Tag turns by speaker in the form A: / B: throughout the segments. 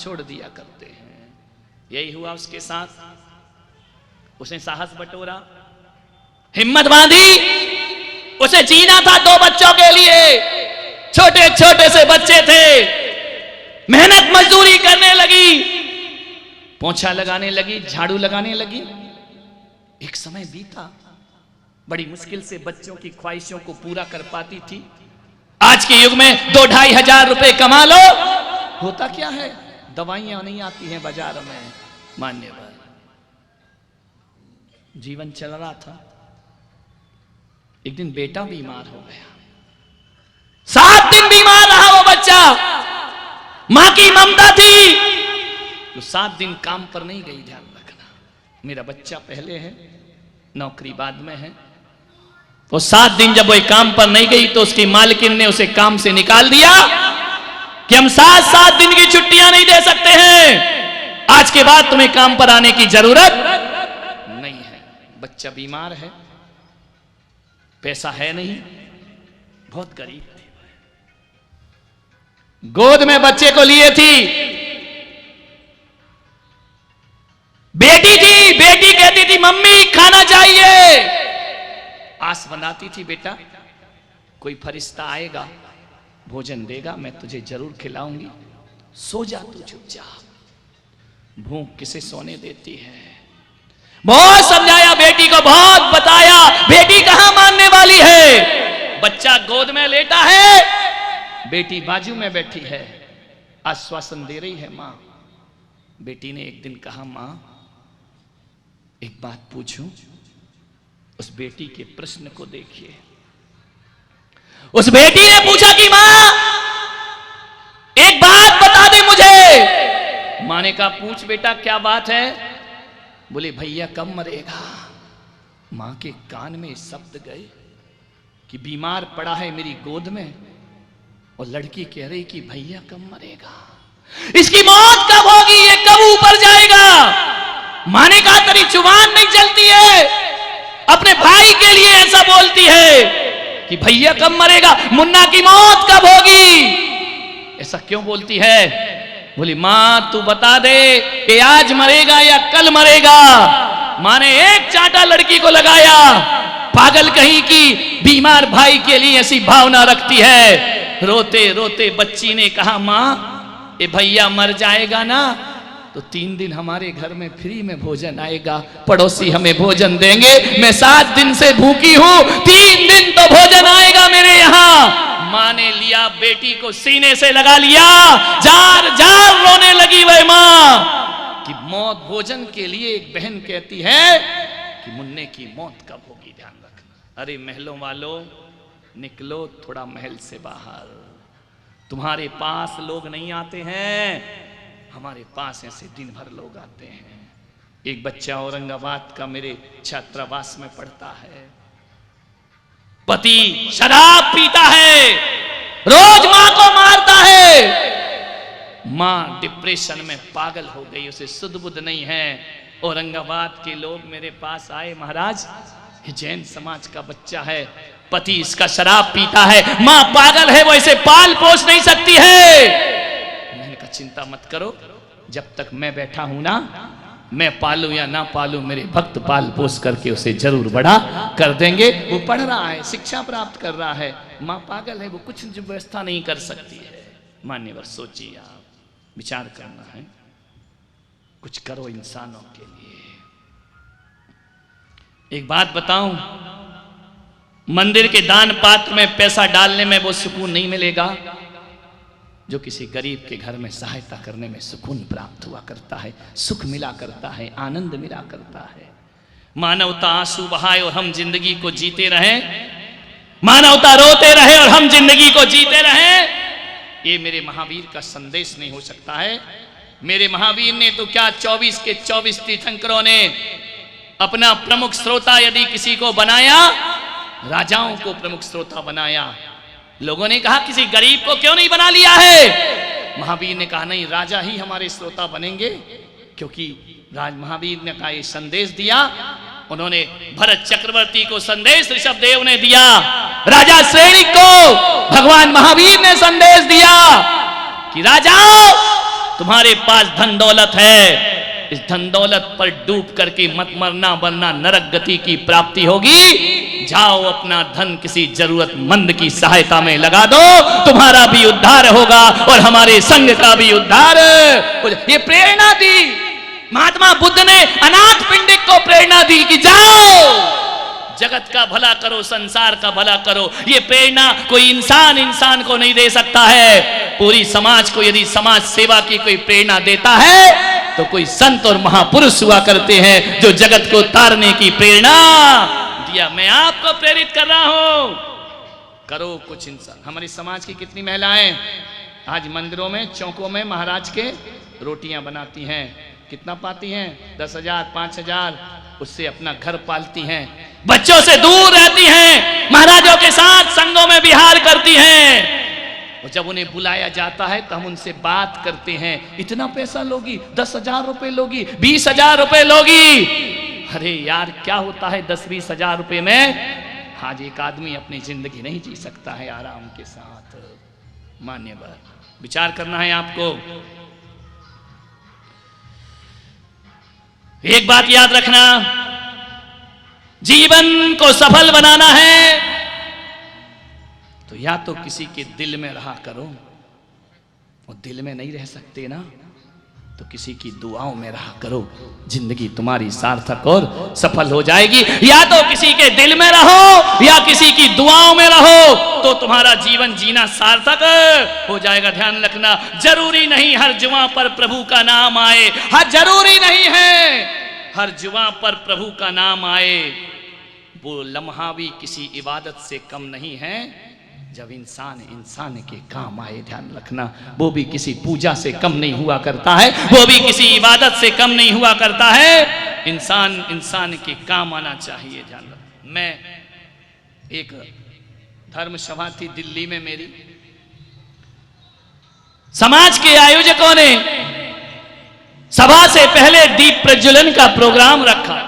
A: छोड़ दिया करते हैं। यही हुआ उसके साथ। उसने साहस बटोरा, हिम्मत बांधी, उसे जीना था 2 बच्चों के लिए। छोटे छोटे से बच्चे थे, मेहनत मजदूरी करने लगी, पोंछा लगाने लगी, झाड़ू लगाने लगी। एक समय बीता, बड़ी मुश्किल से बच्चों की ख्वाहिशों को पूरा कर पाती थी। आज के युग में 2-2.5 हजार रुपए कमा लो, होता क्या है, दवाइयां नहीं आती हैं बाजार में। मान्यवर जीवन चल रहा था। एक दिन बेटा बीमार हो गया। 7 दिन बीमार रहा वो बच्चा। मां की ममता थी तो 7 दिन काम पर नहीं गई। ध्यान रखना, मेरा बच्चा पहले है, नौकरी बाद में है। वो 7 दिन जब वो काम पर नहीं गई तो उसकी मालकिन ने उसे काम से निकाल दिया कि हम 7 दिन की छुट्टियां नहीं दे सकते हैं, आज के बाद तुम्हें काम पर आने की जरूरत नहीं है। बच्चा बीमार है, पैसा है नहीं, बहुत गरीब थे। गोद में बच्चे को लिए थी, बेटी थी। बेटी कहती थी मम्मी खाना चाहिए। आस बनाती थी बेटा कोई फरिश्ता आएगा, भोजन देगा, मैं तुझे जरूर खिलाऊंगी, सो जा तू चुपचाप। भूख किसे सोने देती है। बहुत समझाया बेटी को, बहुत बताया, बेटी कहां मानने वाली है। बच्चा गोद में लेटा है, बेटी बाजू में बैठी है, आश्वासन दे रही है मां। बेटी ने एक दिन कहा मां एक बात पूछूं। उस बेटी के प्रश्न को देखिए। उस बेटी ने पूछा कि मां एक बात बता दे मुझे। मां ने कहा पूछ बेटा क्या बात है। बोले भैया कब मरेगा। मां के कान में शब्द गए कि बीमार पड़ा है मेरी गोद में, और लड़की कह रही कि भैया कब मरेगा, इसकी मौत कब होगी, ये कब ऊपर जाएगा। मां ने कहा तेरी जुबान नहीं चलती है, अपने भाई के लिए ऐसा बोलती है कि भैया कब मरेगा, मुन्ना की मौत कब होगी, ऐसा क्यों बोलती है। बोली मां तू बता दे कि आज मरेगा या कल मरेगा। मां ने एक चांटा लड़की को लगाया। पागल कहीं की, बीमार भाई के लिए ऐसी भावना रखती है। रोते रोते बच्ची ने कहा मां ये भैया मर जाएगा ना तो 3 दिन हमारे घर में फ्री में भोजन आएगा, पड़ोसी हमें भोजन देंगे। मैं 7 दिन से भूखी हूं, 3 दिन तो भोजन आएगा मेरे यहाँ। मां ने लिया बेटी को सीने से लगा लिया, जार जार रोने लगी वह मां कि मौत भोजन के लिए। एक बहन कहती है कि मुन्ने की मौत कब होगी, ध्यान रखना। अरे महलों वालों निकलो थोड़ा महल से बाहर। तुम्हारे पास लोग नहीं आते हैं, हमारे पास ऐसे दिन भर लोग आते हैं। एक बच्चा औरंगाबाद का मेरे छात्रावास में पढ़ता है। पति शराब पीता है, रोज मां को मारता है। मां डिप्रेशन में पागल हो गई, उसे सुध बुध नहीं है। औरंगाबाद के लोग मेरे पास आए, महाराज ये जैन समाज का बच्चा है, पति इसका शराब पीता है, मां पागल है, वो इसे पाल पोस नहीं सकती है। मैंने कहा चिंता मत करो, जब तक मैं बैठा हूं ना, मैं पालू या ना पालू मेरे भक्त पाल पोस करके उसे जरूर बड़ा कर देंगे। वो पढ़ रहा है, शिक्षा प्राप्त कर रहा है, मां पागल है, वो कुछ व्यवस्था नहीं कर सकती है। मान्यवर सोचिए, आप विचार करना है, कुछ करो इंसानों के लिए। एक बात बताऊं, मंदिर के दान पात्र में पैसा डालने में वो सुकून नहीं मिलेगा जो किसी गरीब के घर में सहायता करने में सुकून प्राप्त हुआ करता है, सुख मिला करता है, आनंद मिला करता है। मानवता आंसू बहाए और हम जिंदगी को जीते रहें, मानवता रोते रहे और हम जिंदगी को जीते रहें, ये मेरे महावीर का संदेश नहीं हो सकता है। मेरे महावीर ने तो क्या 24 के 24 तीर्थंकरों ने अपना प्रमुख श्रोता यदि किसी को बनाया, राजाओं को प्रमुख श्रोता बनाया। लोगों ने कहा किसी गरीब को क्यों नहीं बना लिया है। महावीर ने कहा नहीं, राजा ही हमारे श्रोता बनेंगे, क्योंकि महावीर ने कहा ये संदेश दिया। उन्होंने भरत चक्रवर्ती को संदेश ऋषभ देव ने दिया, राजा श्रेणिक को भगवान महावीर ने संदेश दिया कि राजाओं तुम्हारे पास धन दौलत है, इस धन दौलत पर डूब करके मत मरना, वरना नरक गति की प्राप्ति होगी। जाओ अपना धन किसी जरूरतमंद की सहायता में लगा दो, तुम्हारा भी उद्धार होगा और हमारे संघ का भी उद्धार। ये प्रेरणा दी महात्मा बुद्ध ने, अनाथ पिंडिक को प्रेरणा दी कि जाओ जगत का भला करो, संसार का भला करो। ये प्रेरणा कोई इंसान को नहीं दे सकता है। पूरी समाज को यदि समाज सेवा की कोई प्रेरणा देता है तो कोई संत और महापुरुष हुआ करते हैं जो जगत को तारने की प्रेरणा दिया। मैं आपको प्रेरित कर रहा हूं, करो कुछ इंसान। हमारी समाज की कितनी महिलाएं आज मंदिरों में, चौकों में महाराज के रोटियां बनाती हैं, कितना पाती हैं? 10,000 5,000, उससे अपना घर पालती हैं, बच्चों से दूर रहती हैं, महाराजों के साथ संगों में विहार करती हैं। और जब उन्हें बुलाया जाता है तो हम उनसे बात करते हैं, इतना पैसा लोगी? 10,000 रुपए लोगी? 20,000 रुपए लोगी? अरे यार क्या होता है 10-20 हजार रुपए में? आज एक आदमी अपनी जिंदगी नहीं जी सकता है आराम के साथ। मान्यवर, विचार करना है आपको। एक बात याद रखना, जीवन को सफल बनाना है तो या तो किसी के दिल में रहा करो, और दिल में नहीं रह सकते ना तो किसी की दुआओं में रहा करो, जिंदगी तुम्हारी सार्थक और सफल हो जाएगी। या तो किसी के दिल में रहो या किसी की दुआओं में रहो तो तुम्हारा जीवन जीना सार्थक हो जाएगा। ध्यान रखना, जरूरी नहीं हर जुबां पर प्रभु का नाम आए, हर जरूरी नहीं है हर जुबां पर प्रभु का नाम आए। वो लम्हा भी किसी इबादत से कम नहीं है जब इंसान के काम आए। ध्यान रखना, वो भी किसी पूजा से कम नहीं हुआ करता है, वो भी किसी इबादत से कम नहीं हुआ करता है। इंसान के काम आना चाहिए। ध्यान रखना, मैं एक धर्म सभा थी दिल्ली में मेरी, समाज के आयोजकों ने सभा से पहले दीप प्रज्वलन का प्रोग्राम रखा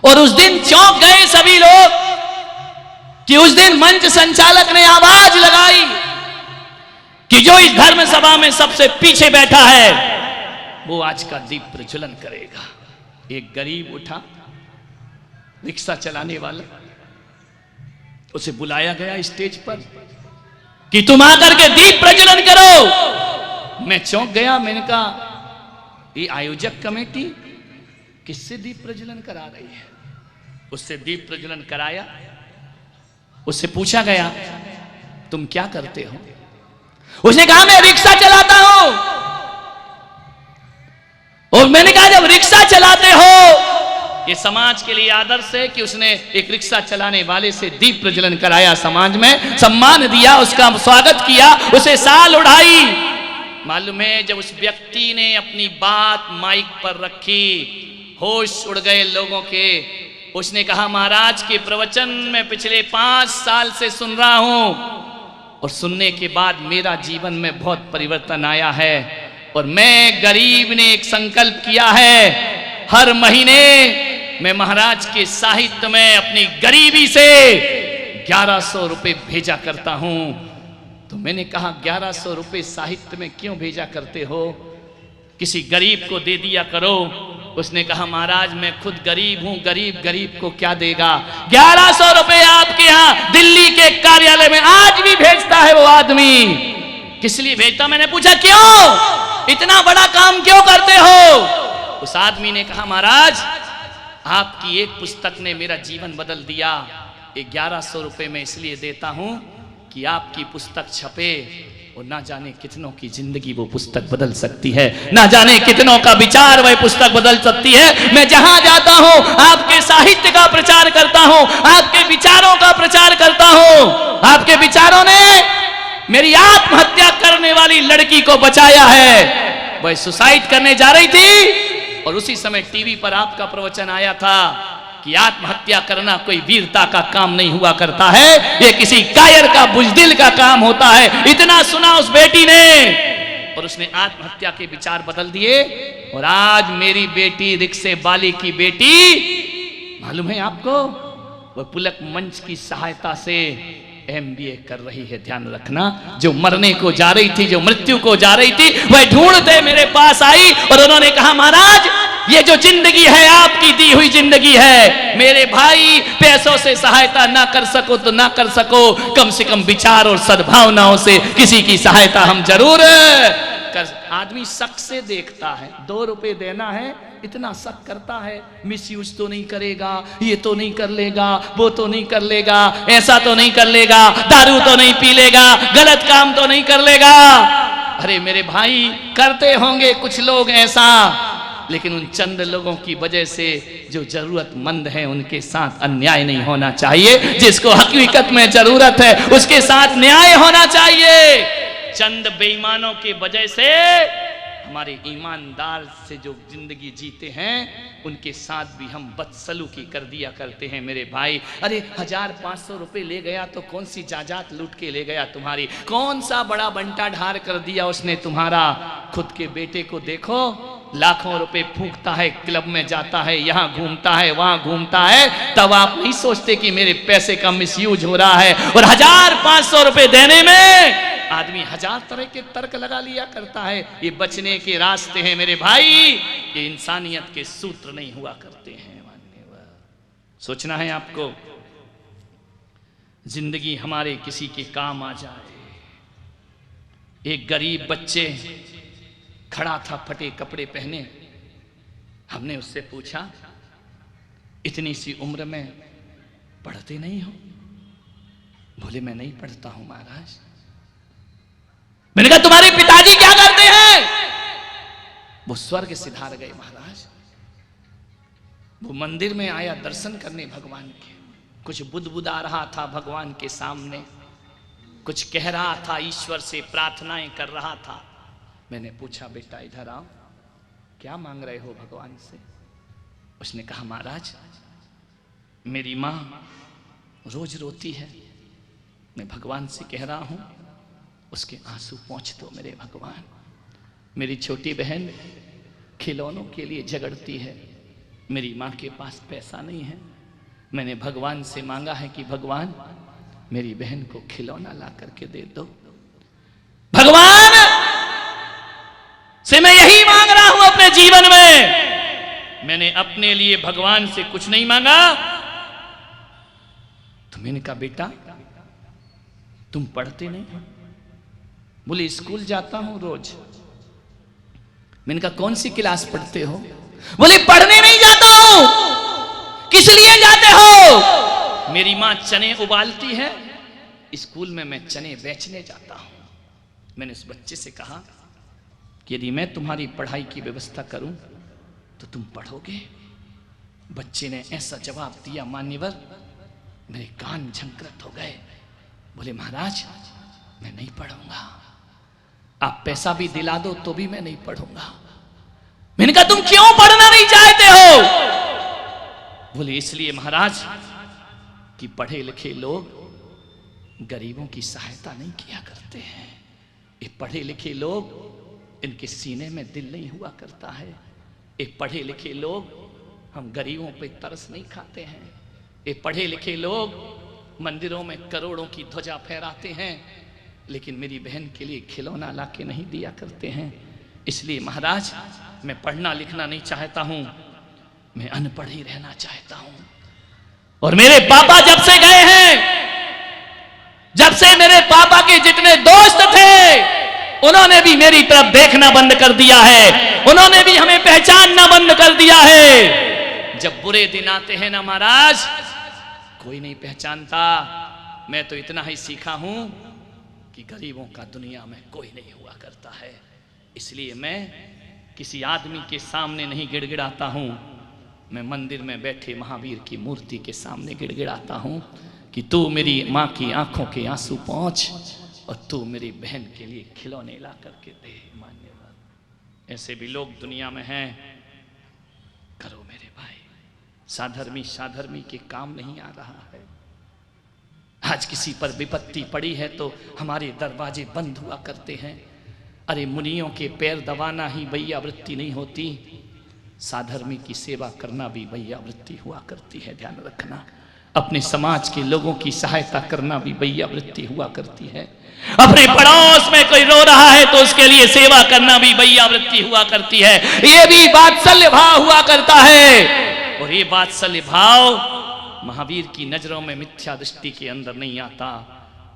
A: और उस दिन चौंक गए सभी लोग कि उस दिन मंच संचालक ने आवाज लगाई कि जो इस धर्म सभा में सबसे पीछे बैठा है वो आज का दीप प्रज्वलन करेगा। एक गरीब उठा, रिक्शा चलाने वाला, उसे बुलाया गया स्टेज पर कि तुम आकर के दीप प्रज्वलन करो। मैं चौंक गया, मैंने कहा ये आयोजक कमेटी किससे दीप प्रज्वलन करा रही है? उससे दीप प्रज्वलन कराया। उससे पूछा गया तुम क्या करते हो? उसने कहा मैं रिक्शा चलाता हूं। और मैंने कहा जब रिक्शा चलाते हो, ये समाज के लिए आदर्श है कि उसने एक रिक्शा चलाने वाले से दीप प्रज्वलन कराया, समाज में सम्मान दिया, उसका स्वागत किया, उसे साल उड़ाई। मालूम है जब उस व्यक्ति ने अपनी बात माइक पर रखी, होश उड़ गए लोगों के। उसने कहा महाराज के प्रवचन मैं पिछले 5 साल से सुन रहा हूं और सुनने के बाद मेरा जीवन में बहुत परिवर्तन आया है और मैं गरीब ने एक संकल्प किया है, हर महीने मैं महाराज के साहित्य में अपनी गरीबी से 1100 रुपए भेजा करता हूं। तो मैंने कहा 1100 रुपए साहित्य में क्यों भेजा करते हो? किसी गरीब को दे दिया करो। उसने कहा महाराज मैं खुद गरीब हूं, गरीब को क्या देगा? 1100 रुपए आपके यहां दिल्ली के कार्यालय में आज भी भेजता है वो आदमी। किस लिए भेजता? मैंने पूछा क्यों, इतना बड़ा काम क्यों करते हो? उस आदमी ने कहा महाराज आपकी एक पुस्तक ने मेरा जीवन बदल दिया। 1100 रुपए में इसलिए देता हूं कि आपकी पुस्तक छपे और ना जाने कितनों की जिंदगी वो पुस्तक बदल सकती है, ना जाने कितनों का विचार वह पुस्तक बदल सकती है। मैं जहां जाता हूं आपके साहित्य का प्रचार करता हूं, आपके विचारों का प्रचार करता हूं। आपके विचारों ने मेरी आत्महत्या करने वाली लड़की को बचाया है। वह सुसाइड करने जा रही थी और उसी समय टीवी पर आपका प्रवचन आया था कि आत्महत्या करना कोई वीरता का काम नहीं हुआ करता है, ये किसी कायर का बुजदिल का काम होता है। इतना सुना उस बेटी ने और उसने आत्महत्या के विचार बदल दिए और आज मेरी बेटी रिक्शे वाली की बेटी, मालूम है आपको, वह पुलक मंच की सहायता से MBA कर रही है, ध्यान रखना। जो मरने को जा रही थी, जो मृत्यु को जा रही थी, वह ढूंढते मेरे पास आई और उन्होंने कहा महाराज ये जो जिंदगी है आपकी दी हुई जिंदगी है, मेरे भाई पैसों से सहायता ना कर सको तो ना कर सको, कम से कम विचार और सद्भावनाओं से किसी की सहायता हम जरूर कर। आदमी शक से देखता है, 2 रुपए देना है इतना शक करता है, मिसयूज तो नहीं करेगा, ये तो नहीं कर लेगा, वो तो नहीं कर लेगा, ऐसा तो नहीं कर लेगा, दारू तो नहीं पी लेगा, गलत काम तो नहीं कर लेगा। अरे मेरे भाई करते होंगे कुछ लोग ऐसा, लेकिन उन चंद लोगों की वजह से जो जरूरतमंद हैं उनके साथ अन्याय नहीं होना चाहिए। जिसको हकीकत में जरूरत है उसके साथ न्याय होना चाहिए। चंद बेईमानों की वजह से हमारे ईमानदार से जो जिंदगी जीते हैं उनके साथ भी हम बदसलूकी कर दिया करते हैं मेरे भाई। अरे 1500 रुपए ले गया तो कौन सी जायदाद लूट के ले गया तुम्हारी, कौन सा बड़ा बंटा ढार कर दिया उसने तुम्हारा। खुद के बेटे को देखो, लाखों रुपए फूंकता है, क्लब में जाता है, यहाँ घूमता है, वहां घूमता है, तब आप नहीं सोचते कि मेरे पैसे का मिसयूज हो रहा है। और 1500 रुपए देने में आदमी 1000 तरह के तर्क लगा लिया करता है। ये बचने के रास्ते हैं मेरे भाई, ये इंसानियत के सूत्र नहीं हुआ करते हैं। सोचना है आपको, जिंदगी हमारे किसी के काम आ जाए। एक गरीब बच्चे खड़ा था फटे कपड़े पहने, हमने उससे पूछा इतनी सी उम्र में पढ़ते नहीं हो? बोले मैं नहीं पढ़ता हूं महाराज। मैंने कहा तुम्हारे पिताजी क्या करते हैं? वो स्वर्ग सिधार गए महाराज। वो मंदिर में आया दर्शन करने भगवान के, कुछ बुदबुदा रहा था भगवान के सामने, कुछ कह रहा था, ईश्वर से प्रार्थनाएं कर रहा था। मैंने पूछा बेटा इधर आओ, क्या मांग रहे हो भगवान से? उसने कहा महाराज मेरी मां रोज रोती है, मैं भगवान से कह रहा हूं उसके आंसू पोंछ दो मेरे भगवान। मेरी छोटी बहन खिलौनों के लिए झगड़ती है, मेरी माँ के पास पैसा नहीं है, मैंने भगवान से मांगा है कि भगवान मेरी बहन को खिलौना ला करके दे दो। भगवान से मैं यही मांग रहा हूं अपने जीवन में। मैंने अपने लिए भगवान से कुछ नहीं मांगा। तो मैंने कहा बेटा तुम पढ़ते नहीं? बोले स्कूल जाता हूं रोज। मैंने कहा कौन सी क्लास पढ़ते हो? बोले पढ़ने नहीं जाता हूं। किस लिए जाते हो? मेरी मां चने उबालती है, स्कूल में मैं चने बेचने जाता हूं। मैंने उस बच्चे से कहा कि यदि मैं तुम्हारी पढ़ाई की व्यवस्था करूं तो तुम पढ़ोगे? बच्चे ने ऐसा जवाब दिया मान्यवर, मेरे कान झंकृत हो गए। बोले महाराज मैं नहीं पढ़ूंगा, आप पैसा भी दिला दो तो भी मैं नहीं पढ़ूंगा। मैंने कहा तुम क्यों पढ़ना नहीं चाहते हो? बोले इसलिए महाराज कि पढ़े लिखे लोग गरीबों की सहायता नहीं किया करते हैं। ये पढ़े लिखे लोग, इनके सीने में दिल नहीं हुआ करता है। ये पढ़े लिखे लोग, हम गरीबों पे तरस नहीं खाते हैं। ये पढ़े लिखे लोग मंदिरों में करोड़ों की ध्वजा फहराते हैं, लेकिन मेरी बहन के लिए खिलौना ला के नहीं दिया करते हैं। इसलिए महाराज मैं पढ़ना लिखना नहीं चाहता हूं, मैं अनपढ़ ही रहना चाहता हूं। और मेरे पापा जब से गए हैं, जब से मेरे पापा के जितने दोस्त थे उन्होंने भी मेरी तरफ देखना बंद कर दिया है, उन्होंने भी हमें पहचानना बंद कर दिया है। जब बुरे दिन आते हैं ना महाराज, कोई नहीं पहचानता। मैं तो इतना ही सीखा हूं कि गरीबों का दुनिया में कोई नहीं हुआ करता है। इसलिए मैं किसी आदमी के सामने नहीं गिड़गिड़ाता हूं, मैं मंदिर में बैठे महावीर की मूर्ति के सामने गिड़गिड़ाता हूं कि तू मेरी माँ की आंखों के आंसू पोंछ और तू मेरी बहन के लिए खिलौने ला करके दे। मान्यवर ऐसे भी लोग दुनिया में हैं। करो मेरे भाई, साधर्मी के काम नहीं आ रहा है। आज किसी पर विपत्ति पड़ी है तो हमारे दरवाजे बंद हुआ करते हैं। अरे मुनियों के पैर दबाना ही भैया वृत्ति नहीं होती, साधर्मी की सेवा करना भी भैया वृत्ति हुआ करती है, ध्यान रखना। अपने समाज के लोगों की सहायता करना भी वैयावृत्ति हुआ करती है। अपने पड़ोस में कोई रो रहा है तो उसके लिए सेवा करना भी वैयावृत्ति हुआ करती है। ये भी वात्सल्य भाव हुआ करता है। और ये वात्सल्य भाव महावीर की नजरों में मिथ्या दृष्टि के अंदर नहीं आता,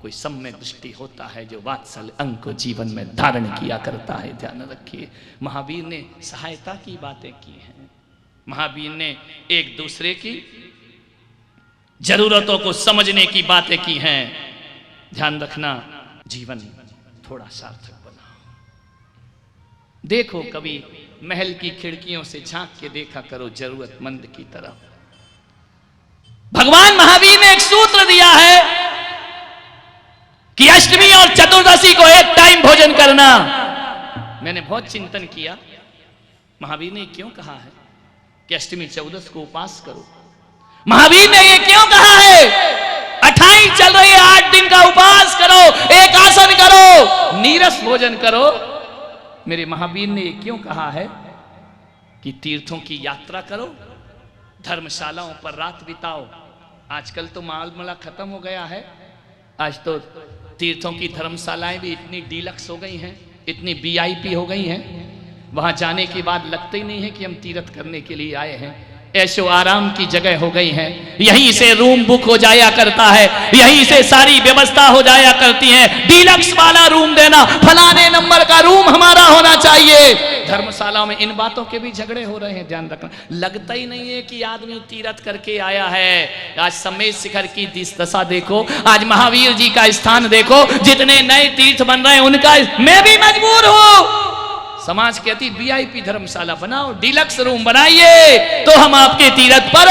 A: कोई सम्यक दृष्टि होता है जो वात्सल्य अंग को जीवन में धारण किया करता है। ध्यान रखिए, महावीर ने सहायता की बातें की हैं, महावीर ने एक दूसरे की जरूरतों को समझने की बातें की हैं। ध्यान रखना, जीवन थोड़ा सार्थक बनाओ। देखो, कभी महल की खिड़कियों से झांक के देखा करो जरूरतमंद की तरफ। भगवान महावीर ने एक सूत्र दिया है कि अष्टमी और चतुर्दशी को एक टाइम भोजन करना। मैंने बहुत चिंतन किया, महावीर ने क्यों कहा है कि अष्टमी चौदस को उपास करो। महावीर ने ये क्यों कहा है 28 चल रही है, 8 दिन का उपवास करो, एक आसन करो, नीरस भोजन करो। मेरे महावीर ने ये क्यों कहा है कि तीर्थों की यात्रा करो, धर्मशालाओं पर रात बिताओ। आजकल तो मालमला खत्म हो गया है, आज तो तीर्थों की धर्मशालाएं भी इतनी डीलक्स हो गई हैं, इतनी VIP हो गई हैं, वहां जाने के बाद लगता ही नहीं है कि हम तीर्थ करने के लिए आए हैं। ऐशो आराम की जगह हो गई है, यहीं से रूम बुक हो जाया करता है, यहीं से सारी व्यवस्था हो जाया करती है। डीलक्स वाला रूम देना, फलाने नंबर का रूम हमारा होना चाहिए। धर्मशाला में इन बातों के भी झगड़े हो रहे हैं, ध्यान रखना। लगता ही नहीं है कि आदमी तीर्थ करके आया है। आज समेत शिखर की दशा देखो, आज महावीर जी का स्थान देखो, जितने नए तीर्थ बन रहे हैं उनका मैं भी मजबूर हूं। समाज कहती VIP धर्मशाला बनाओ, डीलक्स रूम बनाइए तो हम आपके तीर्थ पर